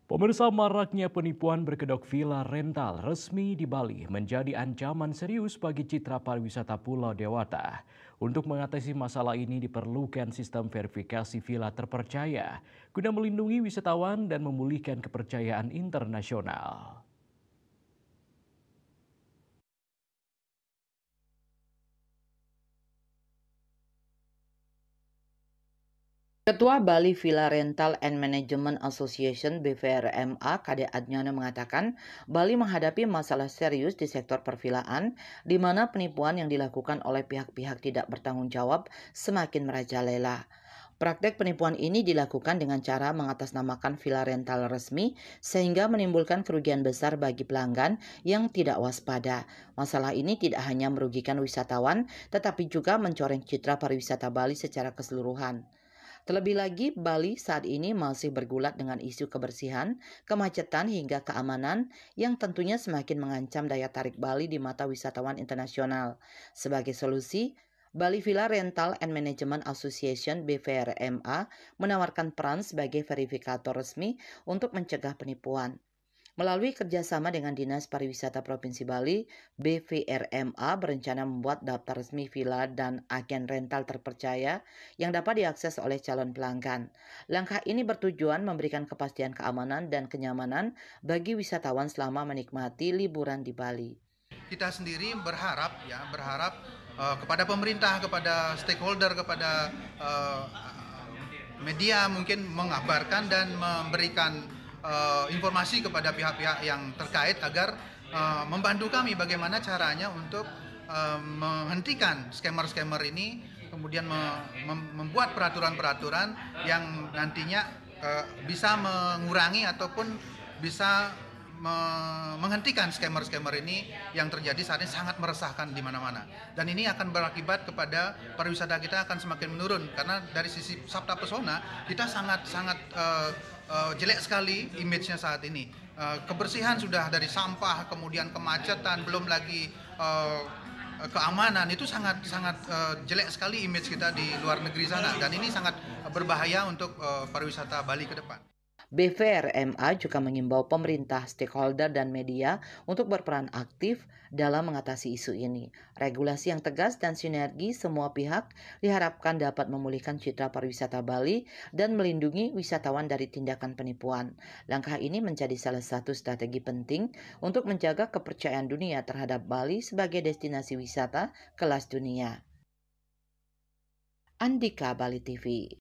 Pemirsa, maraknya penipuan berkedok villa rental resmi di Bali menjadi ancaman serius bagi citra pariwisata Pulau Dewata. Untuk mengatasi masalah ini diperlukan sistem verifikasi villa terpercaya guna melindungi wisatawan dan memulihkan kepercayaan internasional. Ketua Bali Villa Rental and Management Association (BVRMA) Kade Adnyana mengatakan Bali menghadapi masalah serius di sektor pervilaan di mana penipuan yang dilakukan oleh pihak-pihak tidak bertanggung jawab semakin merajalela. Praktek penipuan ini dilakukan dengan cara mengatasnamakan villa rental resmi sehingga menimbulkan kerugian besar bagi pelanggan yang tidak waspada. Masalah ini tidak hanya merugikan wisatawan tetapi juga mencoreng citra pariwisata Bali secara keseluruhan. Terlebih lagi, Bali saat ini masih bergulat dengan isu kebersihan, kemacetan hingga keamanan yang tentunya semakin mengancam daya tarik Bali di mata wisatawan internasional. Sebagai solusi, Bali Villa Rental and Management Association (BVRMA) menawarkan peran sebagai verifikator resmi untuk mencegah penipuan. Melalui kerjasama dengan Dinas Pariwisata Provinsi Bali, BVRMA berencana membuat daftar resmi villa dan agen rental terpercaya yang dapat diakses oleh calon pelanggan. Langkah ini bertujuan memberikan kepastian keamanan dan kenyamanan bagi wisatawan selama menikmati liburan di Bali. Kita sendiri berharap kepada pemerintah, kepada stakeholder, kepada media mungkin mengabarkan dan memberikan informasi kepada pihak-pihak yang terkait agar membantu kami bagaimana caranya untuk menghentikan scammer-scammer ini, kemudian membuat peraturan-peraturan yang nantinya bisa mengurangi ataupun bisa menghentikan scammer-scammer ini yang terjadi saat ini sangat meresahkan di mana-mana. Dan ini akan berakibat kepada pariwisata kita akan semakin menurun karena dari sisi sabta pesona kita sangat jelek sekali image-nya saat ini. Kebersihan sudah dari sampah, kemudian kemacetan, belum lagi keamanan itu sangat jelek sekali image kita di luar negeri sana, dan ini sangat berbahaya untuk pariwisata Bali ke depan. BVRMA juga mengimbau pemerintah, stakeholder, dan media untuk berperan aktif dalam mengatasi isu ini. Regulasi yang tegas dan sinergi semua pihak diharapkan dapat memulihkan citra pariwisata Bali dan melindungi wisatawan dari tindakan penipuan. Langkah ini menjadi salah satu strategi penting untuk menjaga kepercayaan dunia terhadap Bali sebagai destinasi wisata kelas dunia. Andika, Bali TV.